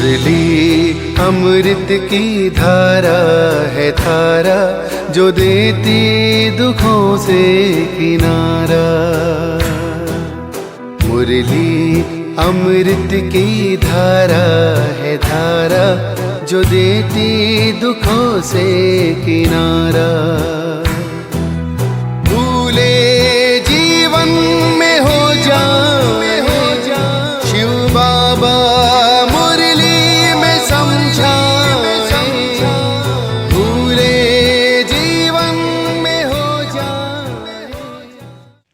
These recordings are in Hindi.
मुरली अमृत की धारा है धारा, जो देती दुखों से किनारा। मुरली अमृत की धारा है धारा, जो देती दुखों से किनारा। भूले जीवन में हो जाए शिव बाबा मुरली में समझाए, भूले जीवन में हो जाए।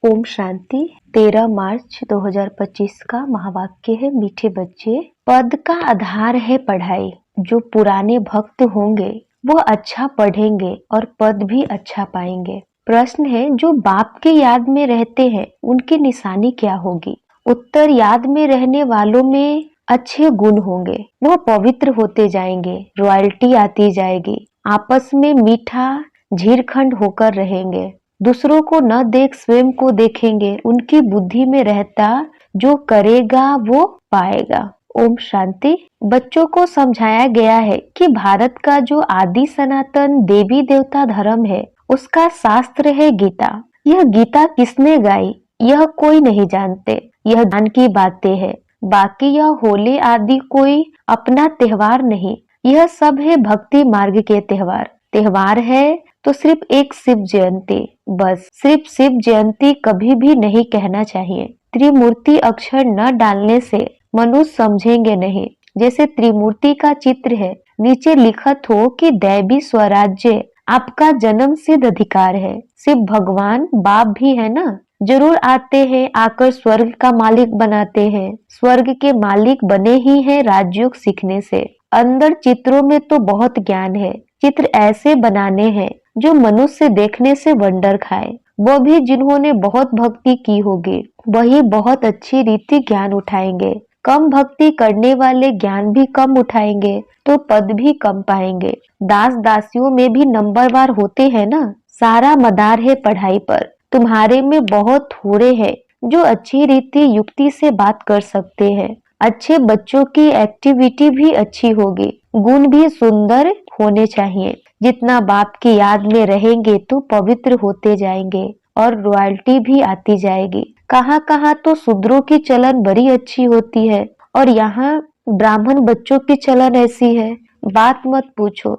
ओम शांति। 13 मार्च 2025 का महावाक्य है, मीठे बच्चे, पद का आधार है पढ़ाई। जो पुराने भक्त होंगे वो अच्छा पढ़ेंगे और पद भी अच्छा पाएंगे। प्रश्न है, जो बाप के याद में रहते हैं उनकी निशानी क्या होगी? उत्तर, याद में रहने वालों में अच्छे गुण होंगे, वो पवित्र होते जाएंगे, रॉयल्टी आती जाएगी, आपस में मीठा झीरखंड होकर रहेंगे, दूसरों को न देख स्वयं को देखेंगे, उनकी बुद्धि में रहता जो करेगा वो पाएगा। ओम शांति। बच्चों को समझाया गया है कि भारत का जो आदि सनातन देवी देवता धर्म है उसका शास्त्र है गीता। यह गीता किसने गाई यह कोई नहीं जानते, यह ज्ञान की बातें है। बाकी यह होली आदि कोई अपना त्योहार नहीं, यह सब है भक्ति मार्ग के त्योहार। त्योहार है तो सिर्फ एक शिव जयंती, बस सिर्फ शिव जयंती कभी भी नहीं कहना चाहिए। त्रिमूर्ति अक्षर न डालने से मनुष्य समझेंगे नहीं। जैसे त्रिमूर्ति का चित्र है, नीचे लिखत हो कि दैवी स्वराज्य आपका जन्म सिद्ध अधिकार है। शिव भगवान बाप भी है ना, जरूर आते हैं, आकर स्वर्ग का मालिक बनाते हैं। स्वर्ग के मालिक बने ही हैं राजयोग सीखने से। अंदर चित्रों में तो बहुत ज्ञान है। चित्र ऐसे बनाने हैं जो मनुष्य देखने से वंडर खाए। वो भी जिन्होंने बहुत भक्ति की होगी वही बहुत अच्छी रीति ज्ञान उठाएंगे। कम भक्ति करने वाले ज्ञान भी कम उठाएंगे तो पद भी कम पाएंगे। दास दासियों में भी नंबरवार होते हैं ना। सारा मदार है पढ़ाई पर। तुम्हारे में बहुत थोड़े हैं जो अच्छी रीति युक्ति से बात कर सकते हैं। अच्छे बच्चों की एक्टिविटी भी अच्छी होगी, गुण भी सुंदर होने चाहिए। जितना बाप की याद में रहेंगे तो पवित्र होते जाएंगे और रॉयल्टी भी आती जाएगी। कहाँ कहाँ तो शूद्रों की चलन बड़ी अच्छी होती है और यहाँ ब्राह्मण बच्चों की चलन ऐसी है, बात मत पूछो।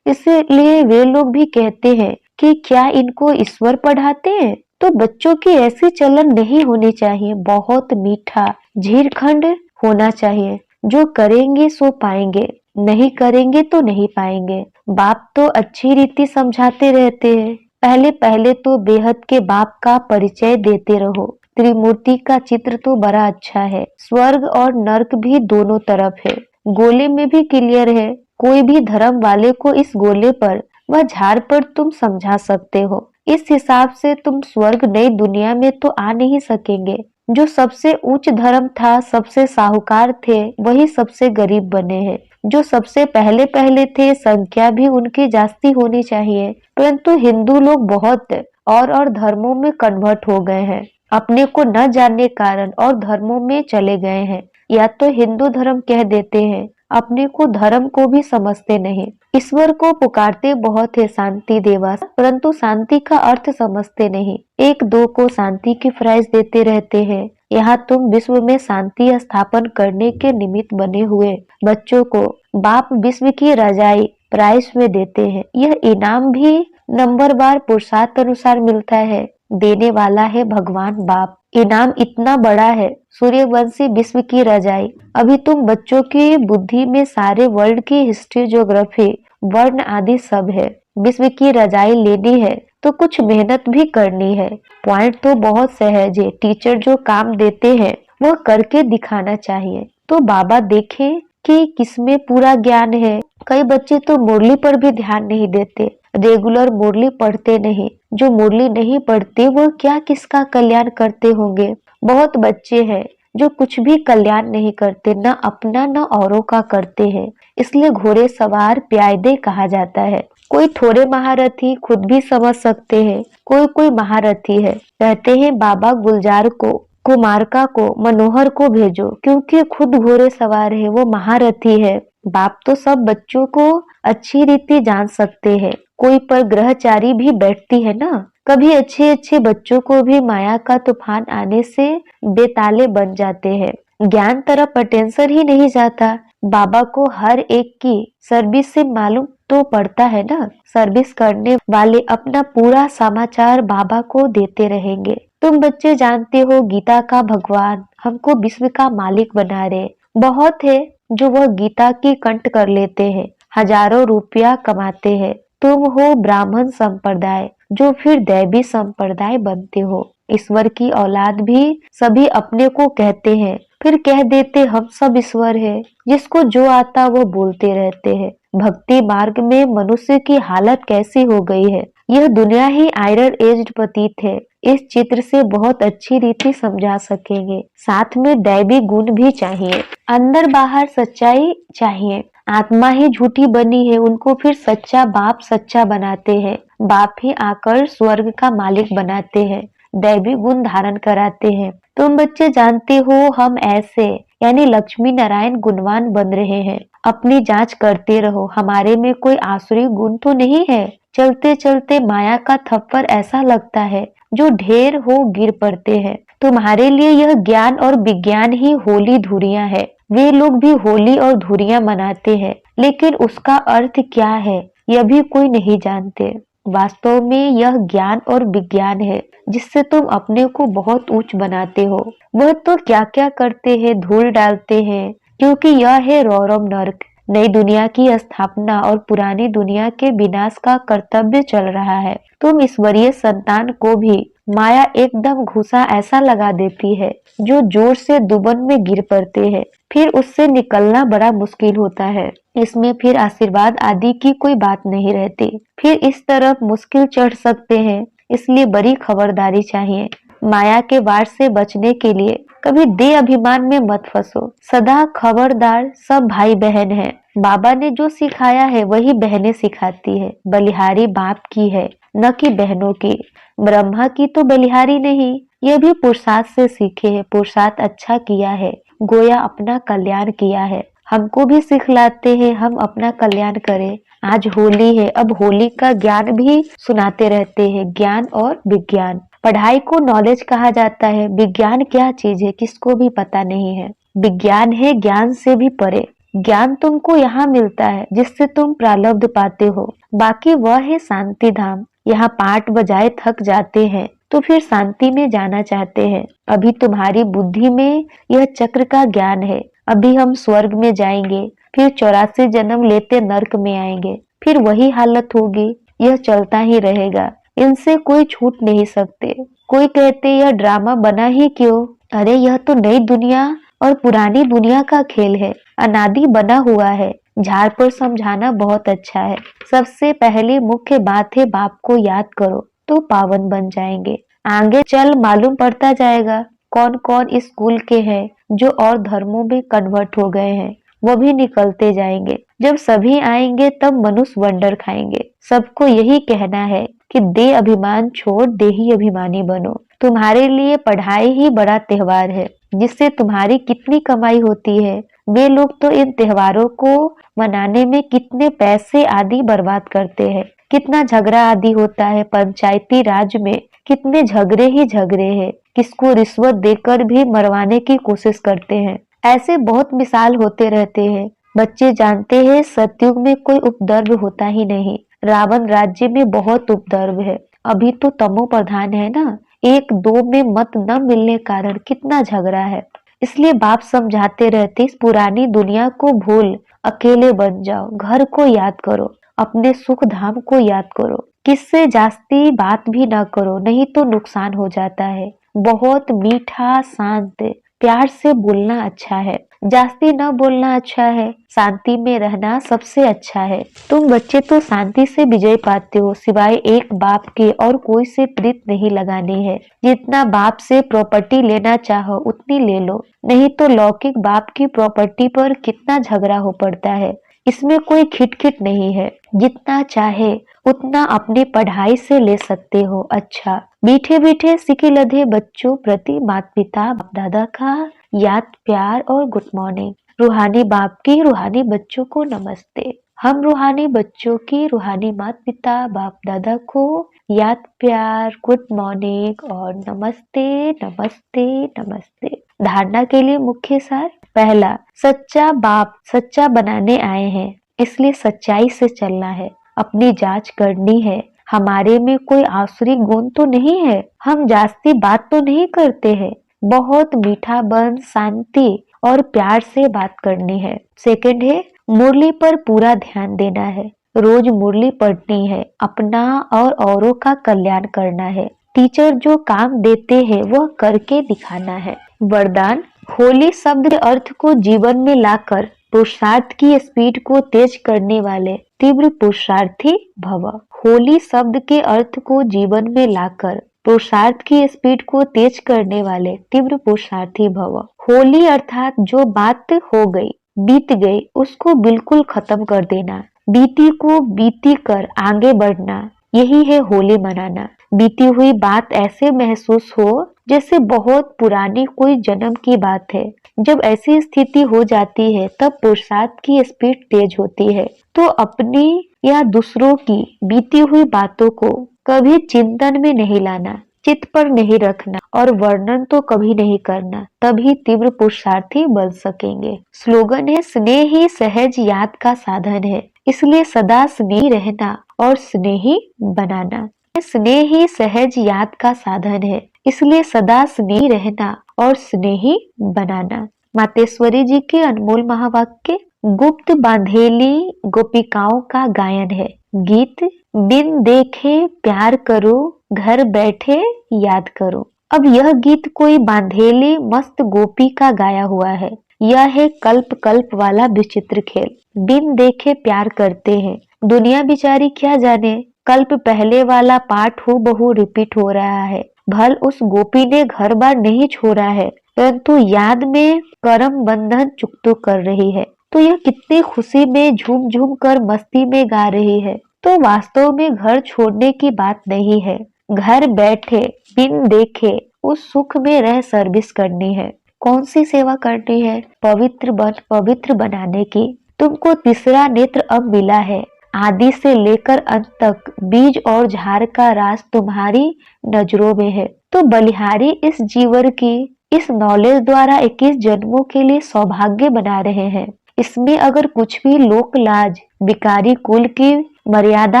इसलिए वे लोग भी कहते हैं कि क्या इनको ईश्वर पढ़ाते हैं? तो बच्चों की ऐसी चलन नहीं होनी चाहिए। बहुत मीठा झीरखंड होना चाहिए। जो करेंगे सो पाएंगे, नहीं करेंगे तो नहीं पाएंगे। बाप तो अच्छी रीति समझाते रहते हैं। पहले पहले तो बेहद के बाप का परिचय देते रहो। त्रिमूर्ति का चित्र तो बड़ा अच्छा है। स्वर्ग और नर्क भी दोनों तरफ है, गोले में भी क्लियर है। कोई भी धर्म वाले को इस गोले पर व झाड़ पर तुम समझा सकते हो। इस हिसाब से तुम स्वर्ग नई दुनिया में तो आ नहीं सकेंगे। जो सबसे उच्च धर्म था, सबसे साहूकार थे, वही सबसे गरीब बने हैं। जो सबसे पहले पहले थे, संख्या भी उनकी जास्ती होनी चाहिए, परंतु हिंदू लोग बहुत और धर्मों में कन्वर्ट हो गए हैं। अपने को न जानने कारण और धर्मों में चले गए हैं। या तो हिंदू धर्म कह देते हैं, अपने को धर्म को भी समझते नहीं। ईश्वर को पुकारते बहुत है शांति देवा, परंतु शांति का अर्थ समझते नहीं। एक दो को शांति की प्राइज देते रहते हैं। यहाँ तुम विश्व में शांति स्थापन करने के निमित्त बने हुए बच्चों को बाप विश्व की रजाई प्राइज में देते हैं। यह इनाम भी नंबरवार पुरुषार्थ अनुसार मिलता है। देने वाला है भगवान बाप। इनाम इतना बड़ा है, सूर्यवंशी विश्व की रजाई। अभी तुम बच्चों की बुद्धि में सारे वर्ल्ड की हिस्ट्री, ज्योग्राफी, वर्ण आदि सब है। विश्व की रजाई लेनी है तो कुछ मेहनत भी करनी है। पॉइंट तो बहुत सहज है। टीचर जो काम देते हैं वो करके दिखाना चाहिए तो बाबा देखें कि किसमें पूरा ज्ञान है। कई बच्चे तो मुरली पर भी ध्यान नहीं देते, रेगुलर मुरली पढ़ते नहीं। जो मुरली नहीं पढ़ते वो क्या किसका कल्याण करते होंगे। बहुत बच्चे हैं जो कुछ भी कल्याण नहीं करते, न अपना न औरों का करते हैं। इसलिए घोड़े सवार प्यादे कहा जाता है। कोई थोड़े महारथी खुद भी समझ सकते हैं, कोई कोई महारथी है। कहते हैं बाबा गुलजार को कुमारका को, मनोहर को भेजो, क्योंकि खुद घोड़े सवार है, वो महारथी है। बाप तो सब बच्चों को अच्छी रीति जान सकते हैं, कोई पर ग्रहचारी भी बैठती है ना। कभी अच्छे अच्छे बच्चों को भी माया का तूफान आने से बेताले बन जाते हैं। ज्ञान तरफ अटेंशन ही नहीं जाता। बाबा को हर एक की सर्विस से मालूम तो पड़ता है ना। सर्विस करने वाले अपना पूरा समाचार बाबा को देते रहेंगे। तुम बच्चे जानते हो, गीता का भगवान हमको विश्व का मालिक बना रहे। बहुत है जो वह गीता की कंठ कर लेते हैं, हजारों रुपया कमाते हैं। तुम हो ब्राह्मण संप्रदाय, जो फिर दैवी संप्रदाय बनते हो। ईश्वर की औलाद भी सभी अपने को कहते हैं, फिर कह देते हम सब ईश्वर है। जिसको जो आता वो बोलते रहते हैं। भक्ति मार्ग में मनुष्य की हालत कैसी हो गई है, यह दुनिया ही आयरन एज्ड प्रतीत है। इस चित्र से बहुत अच्छी रीति समझा सकेंगे। साथ में दैवी गुण भी चाहिए, अंदर बाहर सच्चाई चाहिए। आत्मा ही झूठी बनी है, उनको फिर सच्चा बाप सच्चा बनाते हैं। बाप ही आकर स्वर्ग का मालिक बनाते हैं, दैवी गुण धारण कराते हैं। तुम बच्चे जानते हो, हम ऐसे यानी लक्ष्मी नारायण गुणवान बन रहे हैं। अपनी जांच करते रहो, हमारे में कोई आसुरी गुण तो नहीं है। चलते चलते माया का थप्पड़ ऐसा लगता है जो ढेर हो गिर पड़ते हैं। तुम्हारे लिए यह ज्ञान और विज्ञान ही होली धुरियां है। वे लोग भी होली और धुरियां मनाते हैं, लेकिन उसका अर्थ क्या है यह भी कोई नहीं जानते। वास्तव में यह ज्ञान और विज्ञान है जिससे तुम अपने को बहुत ऊंच बनाते हो। वह तो क्या क्या करते हैं, धूल डालते हैं, क्योंकि यह है रौरव नर्क। नई दुनिया की स्थापना और पुरानी दुनिया के विनाश का कर्तव्य चल रहा है। तुम ईश्वरीय संतान को भी माया एकदम घुसा ऐसा लगा देती है जो जोर से दुबन में गिर पड़ते हैं, फिर उससे निकलना बड़ा मुश्किल होता है। इसमें फिर आशीर्वाद आदि की कोई बात नहीं रहती। फिर इस तरफ मुश्किल चढ़ सकते हैं, इसलिए बड़ी खबरदारी चाहिए। माया के वार से बचने के लिए कभी दे अभिमान में मत फंसो। सदा खबरदार, सब भाई बहन हैं। बाबा ने जो सिखाया है वही बहनें सिखाती है। बलिहारी बाप की है, न कि बहनों की। ब्रह्मा की तो बलिहारी नहीं, यह भी पुरुषार्थ से सीखे है। पुरुषार्थ अच्छा किया है, गोया अपना कल्याण किया है। हमको भी सिखलाते हैं हम अपना कल्याण करें। आज होली है, अब होली का ज्ञान भी सुनाते रहते हैं। ज्ञान और विज्ञान, पढ़ाई को नॉलेज कहा जाता है। विज्ञान क्या चीज है किसको भी पता नहीं है। विज्ञान है ज्ञान से भी परे। ज्ञान तुमको यहाँ मिलता है जिससे तुम प्रारब्ध पाते हो, बाकी वह है शांति धाम। यहाँ पाठ बजाए थक जाते हैं तो फिर शांति में जाना चाहते हैं। अभी तुम्हारी बुद्धि में यह चक्र का ज्ञान है। अभी हम स्वर्ग में जाएंगे, फिर 84 जन्म लेते नर्क में आएंगे, फिर वही हालत होगी। यह चलता ही रहेगा, इनसे कोई छूट नहीं सकते। कोई कहते यह ड्रामा बना ही क्यों? अरे यह तो नई दुनिया और पुरानी दुनिया का खेल है, अनादि बना हुआ है। झाड़ पर समझाना बहुत अच्छा है। सबसे पहली मुख्य बात है बाप को याद करो तो पावन बन जाएंगे। आगे चल मालूम पड़ता जाएगा कौन कौन इस स्कूल के हैं जो और धर्मों में कन्वर्ट हो गए हैं, वो भी निकलते जाएंगे। जब सभी आएंगे तब मनुष्य वंडर खाएंगे। सबको यही कहना है कि दे अभिमान छोड़ देही अभिमानी बनो। तुम्हारे लिए पढ़ाई ही बड़ा त्योहार है जिससे तुम्हारी कितनी कमाई होती है। वे लोग तो इन त्योहारों को मनाने में कितने पैसे आदि बर्बाद करते हैं, कितना झगड़ा आदि होता है। पंचायती राज में कितने झगड़े ही झगड़े हैं, किसको रिश्वत देकर भी मरवाने की कोशिश करते हैं। ऐसे बहुत मिसाल होते रहते हैं। बच्चे जानते हैं सतयुग में कोई उपद्रव होता ही नहीं। रावण राज्य में बहुत उपद्रव है। अभी तो तमो प्रधान है ना, एक दो में मत न मिलने कारण कितना झगड़ा है। इसलिए बाप समझाते रहते इस पुरानी दुनिया को भूल अकेले बन जाओ, घर को याद करो, अपने सुख धाम को याद करो। किससे जास्ती बात भी ना करो, नहीं तो नुकसान हो जाता है। बहुत मीठा शांत प्यार से बोलना अच्छा है, जास्ती न बोलना अच्छा है। शांति में रहना सबसे अच्छा है। तुम बच्चे तो शांति से विजय पाते हो, सिवाय एक बाप के और कोई से प्रीत नहीं लगानी है। जितना बाप से प्रॉपर्टी लेना चाहो उतनी ले लो, नहीं तो लौकिक बाप की प्रॉपर्टी पर कितना झगड़ा हो पड़ता है। इसमें कोई खिटखिट नहीं है, जितना चाहे उतना अपनी पढ़ाई से ले सकते हो। अच्छा, मीठे मीठे सिके लधे बच्चों प्रति माता पिता बाप दादा का याद प्यार और गुड मॉर्निंग। रूहानी बाप की रूहानी बच्चों को नमस्ते। हम रूहानी बच्चों की रूहानी माता पिता बाप दादा को याद प्यार गुड मॉर्निंग और नमस्ते नमस्ते नमस्ते। धारणा के लिए मुख्य सार। पहला, सच्चा बाप सच्चा बनाने आए हैं, इसलिए सच्चाई से चलना है, अपनी जांच करनी है। हमारे में कोई आसुरी गुण तो नहीं है, हम जास्ती बात तो नहीं करते हैं, बहुत मीठा बन शांति और प्यार से बात करनी है। सेकंड है, मुरली पर पूरा ध्यान देना है, रोज मुरली पढ़नी है, अपना और औरों का कल्याण करना है। टीचर जो काम देते हैं वह करके दिखाना है। वरदान, होली शब्द के अर्थ को जीवन में लाकर पुरुषार्थ की स्पीड को तेज करने वाले तीव्र पुरुषार्थी भव। होली शब्द के अर्थ को जीवन में लाकर पुरुषार्थ की स्पीड को तेज करने वाले तीव्र पुरुषार्थी भव। होली अर्थात जो बात हो गई बीत गई उसको बिल्कुल खत्म कर देना, बीती को बीती कर आगे बढ़ना, यही है होली मनाना। बीती हुई बात ऐसे महसूस हो जैसे बहुत पुरानी कोई जन्म की बात है। जब ऐसी स्थिति हो जाती है तब पुरुषार्थ की स्पीड तेज होती है। तो अपनी या दूसरों की बीती हुई बातों को कभी चिंतन में नहीं लाना, चित्त पर नहीं रखना और वर्णन तो कभी नहीं करना, तभी तीव्र पुरुषार्थी बन सकेंगे। स्लोगन है, स्नेह ही सहज याद का साधन है, इसलिए सदा स्नेही रहना और स्नेही बनाना। स्नेह ही सहज याद का साधन है, इसलिए सदा स्नेही रहना और स्नेही बनाना। मातेश्वरी जी के अनमोल महावाक्य। गुप्त बांधेली गोपिकाओं का गायन है। गीत, बिन देखे प्यार करो, घर बैठे याद करो। अब यह गीत कोई बांधेली मस्त गोपी का गाया हुआ है। यह है कल्प कल्प वाला विचित्र खेल। बिन देखे प्यार करते हैं, दुनिया बिचारी क्या जाने, कल्प पहले वाला पाठ हो बहु रिपीट हो रहा है। भल उस गोपी ने घर बार नहीं छोड़ा है, परंतु याद में करम बंधन चुकतू कर रही है। तो यह कितनी खुशी में झूम झूम कर मस्ती में गा रही है। तो वास्तव में घर छोड़ने की बात नहीं है, घर बैठे बिन देखे उस सुख में रह सर्विस करनी है। कौन सी सेवा करनी है? पवित्र बनाने की। तुमको तीसरा नेत्र अब मिला है, आदि से लेकर अंत तक बीज और झाड़ का राज तुम्हारी नजरों में है। तो बलिहारी इस जीवन की इस नॉलेज द्वारा 21 जन्मों के लिए सौभाग्य बना रहे हैं। इसमें अगर कुछ भी लोक लाज बिकारी कुल की मर्यादा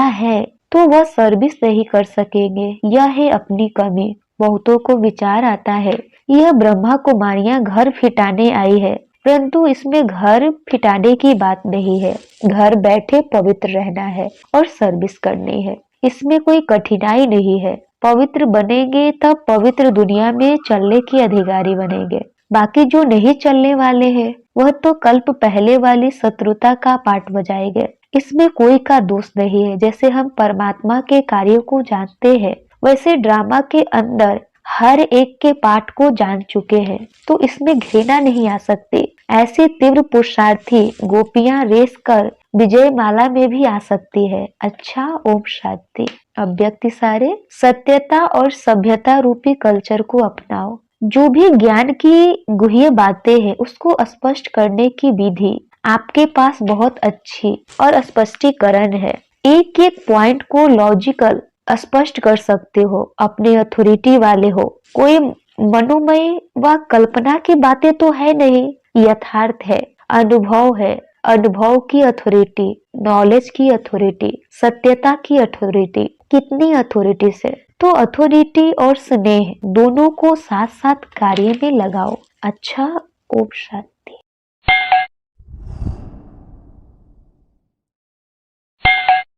है तो वह सर्विस नहीं कर सकेंगे। यह है अपनी कमी। बहुतों को विचार आता है यह ब्रह्मा कुमारियां घर फिटाने आई है, परंतु इसमें घर फिटाने की बात नहीं है। घर बैठे पवित्र रहना है और सर्विस करनी है, इसमें कोई कठिनाई नहीं है। पवित्र बनेंगे तब पवित्र दुनिया में चलने के अधिकारी बनेंगे। बाकी जो नहीं चलने वाले हैं वह तो कल्प पहले वाली शत्रुता का पाठ बजाएंगे। इसमें कोई का दोष नहीं है। जैसे हम परमात्मा के कार्यों को जानते हैं वैसे ड्रामा के अंदर हर एक के पाठ को जान चुके हैं, तो इसमें घृणा नहीं आ सकती। ऐसे तीव्र पुरुषार्थी गोपियां रेस कर विजय माला में भी आ सकती है। अच्छा, ओम शांति। अव्यक्ति सारे, सत्यता और सभ्यता रूपी कल्चर को अपनाओ। जो भी ज्ञान की गुह्य बातें हैं उसको स्पष्ट करने की विधि आपके पास बहुत अच्छी और स्पष्टीकरण है। एक एक पॉइंट को लॉजिकल स्पष्ट कर सकते हो, अपने अथॉरिटी वाले हो। कोई मनोमय व कल्पना की बातें तो है नहीं, यथार्थ है, अनुभव है। अनुभव की अथॉरिटी, नॉलेज की अथॉरिटी, सत्यता की अथॉरिटी, कितनी अथॉरिटी से। तो अथॉरिटी और स्नेह दोनों को साथ साथ कार्य में लगाओ। अच्छा, ओम शांति।